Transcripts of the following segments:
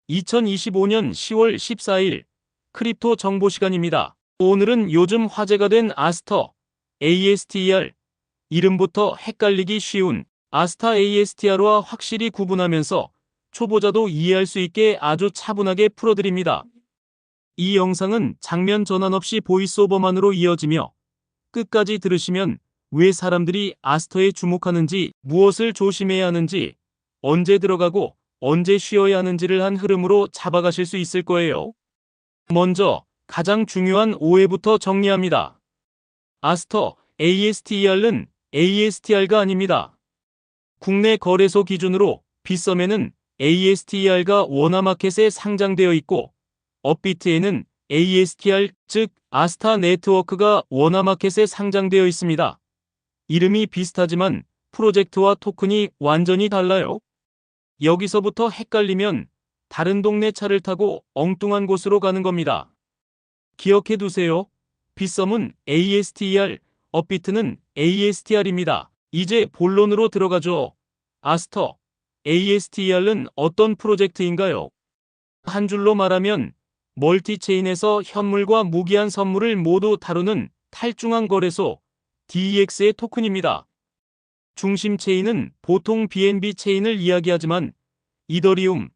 2025년 10월 14일 크립토 정보 시간입니다. 오늘은 요즘 화제가 된 아스터, ASTR, 이름부터 헷갈리기 쉬운 아스타 ASTR와 확실히 구분하면서 초보자도 이해할 수 있게 아주 차분하게 풀어드립니다. 이 영상은 장면 전환 없이 보이스오버만으로 이어지며 끝까지 들으시면 왜 사람들이 아스터에 주목하는지, 무엇을 조심해야 하는지, 언제 들어가고 언제 쉬어야 하는지를 한 흐름으로 잡아가실 수 있을 거예요. 먼저 가장 중요한 오해부터 정리합니다. 아스터, ASTR는 ASTR가 아닙니다. 국내 거래소 기준으로 빗썸에는 ASTR가 워너마켓에 상장되어 있고 업비트에는 ASTR, 즉 아스타 네트워크가 워너마켓에 상장되어 있습니다. 이름이 비슷하지만 프로젝트와 토큰이 완전히 달라요. 여기서부터 헷갈리면 다른 동네 차를 타고 엉뚱한 곳으로 가는 겁니다. 기억해 두세요. 빗썸은 ASTR, 업비트는 ASTR입니다. 이제 본론으로 들어가죠. 아스터, ASTR은 어떤 프로젝트인가요? 한 줄로 말하면 멀티체인에서 현물과 무기한 선물을 모두 다루는 탈중앙 거래소 DEX의 토큰입니다. 중심 체인은 보통 BNB 체인을 이야기하지만 이더리움,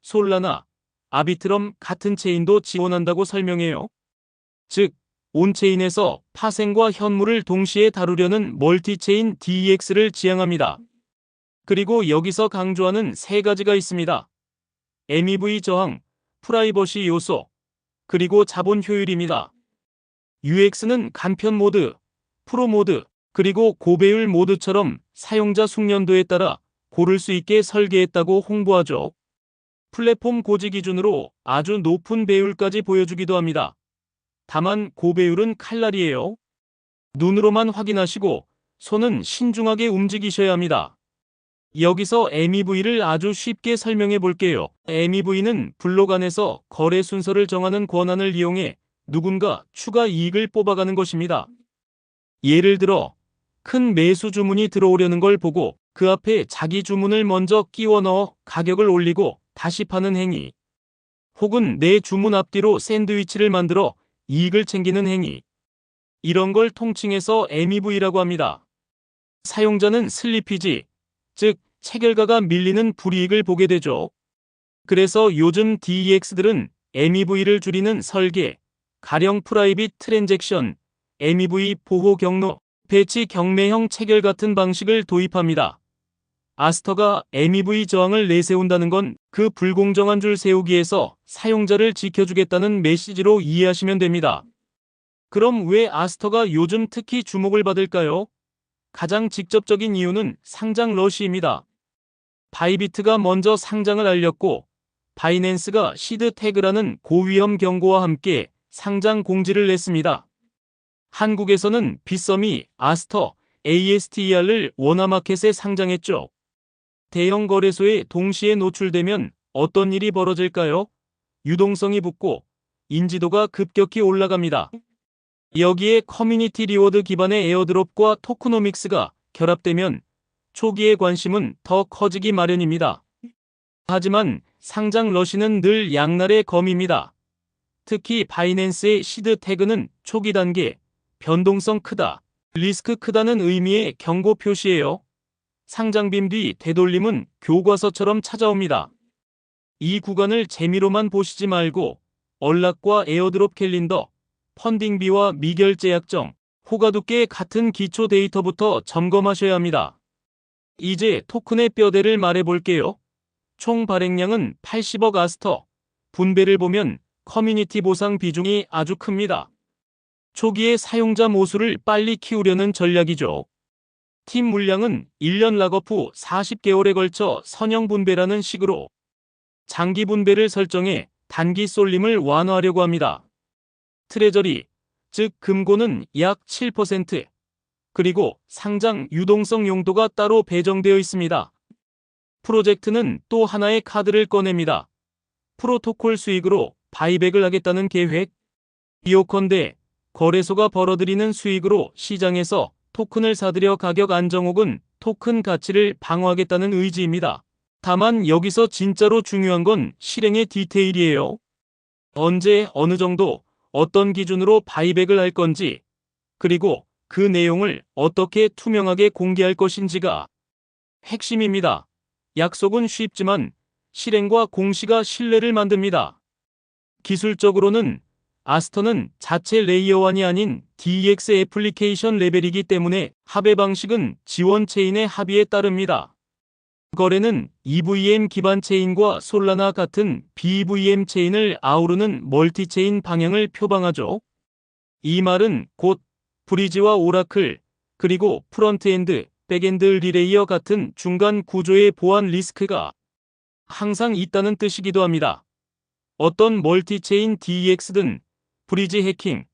솔라나, 아비트럼 같은 체인도 지원한다고 설명해요. 즉, 온체인에서 파생과 현물을 동시에 다루려는 멀티체인 DEX를 지향합니다. 그리고 여기서 강조하는 세 가지가 있습니다. MEV 저항, 프라이버시 요소, 그리고 자본 효율입니다. UX는 간편 모드, 프로 모드, 그리고 고배율 모드처럼 사용자 숙련도에 따라 고를 수 있게 설계했다고 홍보하죠. 플랫폼 고지 기준으로 아주 높은 배율까지 보여주기도 합니다. 다만 고배율은 칼날이에요. 눈으로만 확인하시고 손은 신중하게 움직이셔야 합니다. 여기서 MEV를 아주 쉽게 설명해 볼게요. MEV는 블록 안에서 거래 순서를 정하는 권한을 이용해 누군가 추가 이익을 뽑아가는 것입니다. 예를 들어 큰 매수 주문이 들어오려는 걸 보고 그 앞에 자기 주문을 먼저 끼워 넣어 가격을 올리고 다시 파는 행위. 혹은 내 주문 앞뒤로 샌드위치를 만들어 이익을 챙기는 행위. 이런 걸 통칭해서 MEV라고 합니다. 사용자는 슬리피지, 즉 체결가가 밀리는 불이익을 보게 되죠. 그래서 요즘 DEX들은 MEV를 줄이는 설계, 가령 프라이빗 트랜잭션, MEV 보호 경로, 배치 경매형 체결 같은 방식을 도입합니다. 아스터가 MEV 저항을 내세운다는 건 그 불공정한 줄 세우기에서 사용자를 지켜주겠다는 메시지로 이해하시면 됩니다. 그럼 왜 아스터가 요즘 특히 주목을 받을까요? 가장 직접적인 이유는 상장 러시입니다. 바이비트가 먼저 상장을 알렸고 바이낸스가 시드 태그라는 고위험 경고와 함께 상장 공지를 냈습니다. 한국에서는 빗썸이 아스터, ASTR을 워너마켓에 상장했죠. 대형 거래소에 동시에 노출되면 어떤 일이 벌어질까요? 유동성이 붙고 인지도가 급격히 올라갑니다. 여기에 커뮤니티 리워드 기반의 에어드롭과 토크노믹스가 결합되면 초기의 관심은 더 커지기 마련입니다. 하지만 상장 러시는 늘 양날의 검입니다. 특히 바이낸스의 시드 태그는 초기 단계, 변동성 크다, 리스크 크다는 의미의 경고 표시예요. 상장빔 뒤 되돌림은 교과서처럼 찾아옵니다. 이 구간을 재미로만 보시지 말고 언락과 에어드롭 캘린더, 펀딩비와 미결제 약정, 호가두께 같은 기초 데이터부터 점검하셔야 합니다. 이제 토큰의 뼈대를 말해볼게요. 총 발행량은 80억 아스터, 분배를 보면 커뮤니티 보상 비중이 아주 큽니다. 초기에 사용자 모수를 빨리 키우려는 전략이죠. 팀 물량은 1년 락업 후 40개월에 걸쳐 선형 분배라는 식으로 장기 분배를 설정해 단기 쏠림을 완화하려고 합니다. 트레저리, 즉 금고는 약 7%, 그리고 상장 유동성 용도가 따로 배정되어 있습니다. 프로젝트는 또 하나의 카드를 꺼냅니다. 프로토콜 수익으로 바이백을 하겠다는 계획. 비오컨대 거래소가 벌어들이는 수익으로 시장에서 토큰을 사들여 가격 안정 혹은 토큰 가치를 방어하겠다는 의지입니다. 다만 여기서 진짜로 중요한 건 실행의 디테일이에요. 언제, 어느 정도, 어떤 기준으로 바이백을 할 건지, 그리고 그 내용을 어떻게 투명하게 공개할 것인지가 핵심입니다. 약속은 쉽지만 실행과 공시가 신뢰를 만듭니다. 기술적으로는 아스터는 자체 레이어원이 아닌 DEX 애플리케이션 레벨이기 때문에 합의 방식은 지원 체인의 합의에 따릅니다. 거래는 EVM 기반 체인과 솔라나 같은 BVM 체인을 아우르는 멀티체인 방향을 표방하죠. 이 말은 곧 브리지와 오라클, 그리고 프론트엔드, 백엔드 리레이어 같은 중간 구조의 보안 리스크가 항상 있다는 뜻이기도 합니다. 어떤 멀티체인 DEX든 브리지 해킹,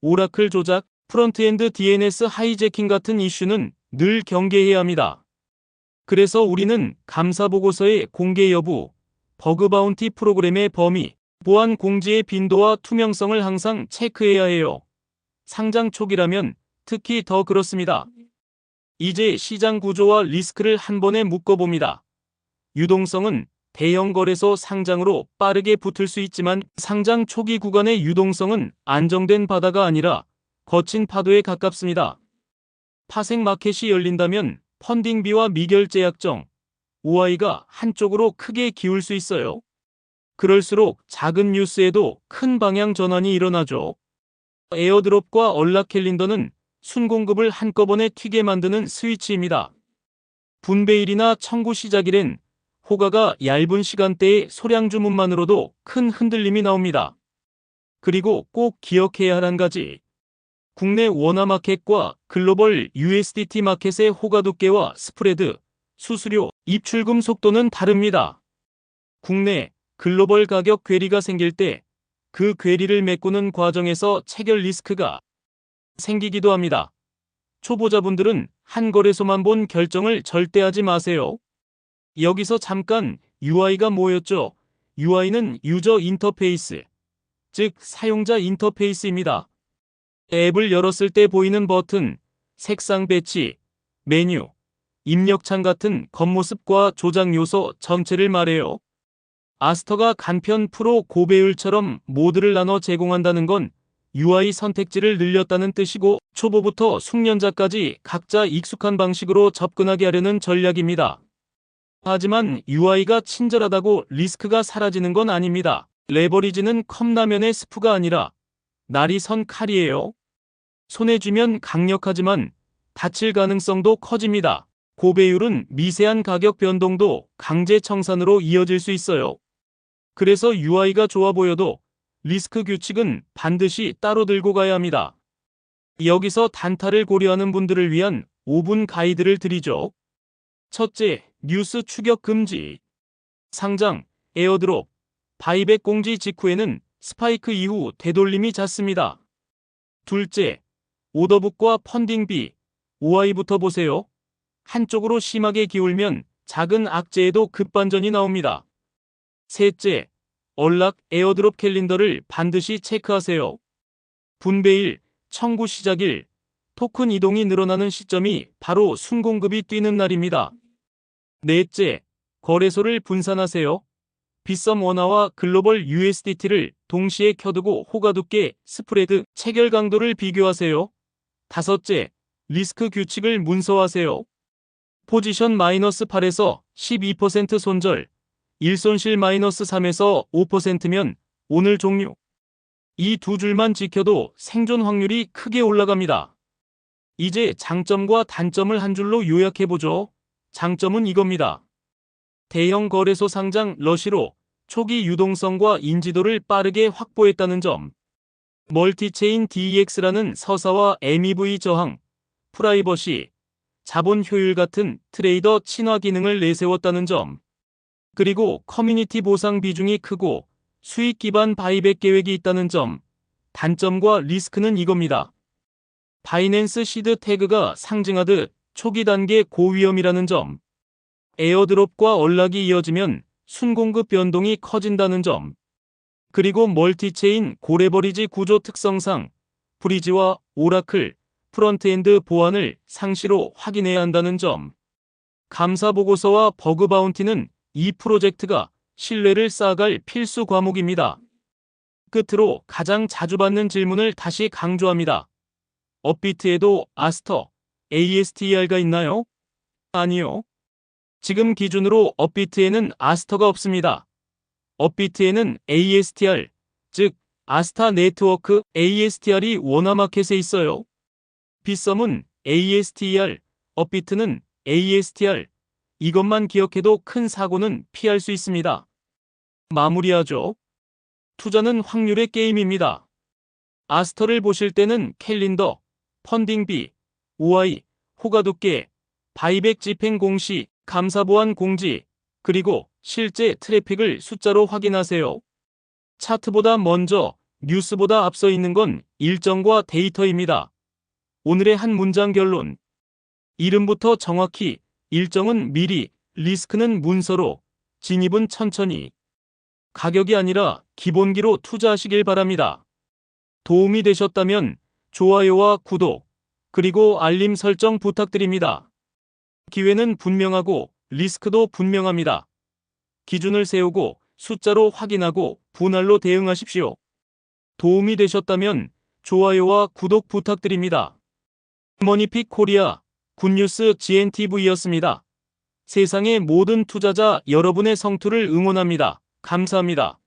오라클 조작, 프론트엔드 DNS 하이제킹 같은 이슈는 늘 경계해야 합니다. 그래서 우리는 감사보고서의 공개 여부, 버그 바운티 프로그램의 범위, 보안 공지의 빈도와 투명성을 항상 체크해야 해요. 상장 초기라면 특히 더 그렇습니다. 이제 시장 구조와 리스크를 한 번에 묶어봅니다. 유동성은 대형 거래소 상장으로 빠르게 붙을 수 있지만 상장 초기 구간의 유동성은 안정된 바다가 아니라 거친 파도에 가깝습니다. 파생 마켓이 열린다면 펀딩비와 미결제 약정, OI가 한쪽으로 크게 기울 수 있어요. 그럴수록 작은 뉴스에도 큰 방향 전환이 일어나죠. 에어드롭과 언락 캘린더는 순공급을 한꺼번에 튀게 만드는 스위치입니다. 분배일이나 청구 시작일엔 호가가 얇은 시간대의 소량 주문만으로도 큰 흔들림이 나옵니다. 그리고 꼭 기억해야 할 한 가지. 국내 원화 마켓과 글로벌 USDT 마켓의 호가 두께와 스프레드, 수수료, 입출금 속도는 다릅니다. 국내, 글로벌 가격 괴리가 생길 때 그 괴리를 메꾸는 과정에서 체결 리스크가 생기기도 합니다. 초보자분들은 한 거래소만 본 결정을 절대 하지 마세요. 여기서 잠깐 UI가 뭐였죠? UI는 유저 인터페이스, 즉 사용자 인터페이스입니다. 앱을 열었을 때 보이는 버튼, 색상 배치, 메뉴, 입력창 같은 겉모습과 조작 요소 전체를 말해요. 아스터가 간편 프로 고배율처럼 모드를 나눠 제공한다는 건 UI 선택지를 늘렸다는 뜻이고 초보부터 숙련자까지 각자 익숙한 방식으로 접근하게 하려는 전략입니다. 하지만 UI가 친절하다고 리스크가 사라지는 건 아닙니다. 레버리지는 컵라면의 스프가 아니라 날이 선 칼이에요. 손에 쥐면 강력하지만 다칠 가능성도 커집니다. 고배율은 미세한 가격 변동도 강제 청산으로 이어질 수 있어요. 그래서 UI가 좋아 보여도 리스크 규칙은 반드시 따로 들고 가야 합니다. 여기서 단타를 고려하는 분들을 위한 5분 가이드를 드리죠. 첫째, 뉴스 추격 금지. 상장, 에어드롭, 바이백 공지 직후에는 스파이크 이후 되돌림이 잦습니다. 둘째, 오더북과 펀딩비, OI부터 보세요. 한쪽으로 심하게 기울면 작은 악재에도 급반전이 나옵니다. 셋째, 언락 에어드롭 캘린더를 반드시 체크하세요. 분배일, 청구 시작일, 토큰 이동이 늘어나는 시점이 바로 순공급이 뛰는 날입니다. 넷째, 거래소를 분산하세요. 빗썸 원화와 글로벌 USDT를 동시에 켜두고 호가 두께, 스프레드, 체결 강도를 비교하세요. 다섯째, 리스크 규칙을 문서화하세요. 포지션 -8에서 12% 손절, 1손실 -3에서 5%면 오늘 종료. 이 두 줄만 지켜도 생존 확률이 크게 올라갑니다. 이제 장점과 단점을 한 줄로 요약해보죠. 장점은 이겁니다. 대형 거래소 상장 러시로 초기 유동성과 인지도를 빠르게 확보했다는 점. 멀티체인 DEX라는 서사와 MEV 저항, 프라이버시, 자본 효율 같은 트레이더 친화 기능을 내세웠다는 점. 그리고 커뮤니티 보상 비중이 크고 수익 기반 바이백 계획이 있다는 점. 단점과 리스크는 이겁니다. 바이낸스 시드 태그가 상징하듯 초기 단계 고위험이라는 점. 에어드롭과 언락이 이어지면 순공급 변동이 커진다는 점. 그리고 멀티체인 고레버리지 구조 특성상 브리지와 오라클, 프론트엔드 보안을 상시로 확인해야 한다는 점. 감사보고서와 버그 바운티는 이 프로젝트가 신뢰를 쌓아갈 필수 과목입니다. 끝으로 가장 자주 받는 질문을 다시 강조합니다. 업비트에도 아스터, ASTER가 있나요? 아니요. 지금 기준으로 업비트에는 아스터가 없습니다. 업비트에는 ASTR, 즉 아스타 네트워크 ASTR이 원화마켓에 있어요. 빗썸은 ASTER, 업비트는 ASTR. 이것만 기억해도 큰 사고는 피할 수 있습니다. 마무리하죠. 투자는 확률의 게임입니다. 아스터를 보실 때는 캘린더, 펀딩비, OI, 호가두께, 바이백 집행 공시, 감사보안 공지, 그리고 실제 트래픽을 숫자로 확인하세요. 차트보다 먼저, 뉴스보다 앞서 있는 건 일정과 데이터입니다. 오늘의 한 문장 결론. 이름부터 정확히, 일정은 미리, 리스크는 문서로, 진입은 천천히. 가격이 아니라 기본기로 투자하시길 바랍니다. 도움이 되셨다면 좋아요와 구독, 그리고 알림 설정 부탁드립니다. 기회는 분명하고 리스크도 분명합니다. 기준을 세우고 숫자로 확인하고 분할로 대응하십시오. 도움이 되셨다면 좋아요와 구독 부탁드립니다. 머니픽 코리아 굿뉴스 GNTV였습니다. 세상의 모든 투자자 여러분의 성투를 응원합니다. 감사합니다.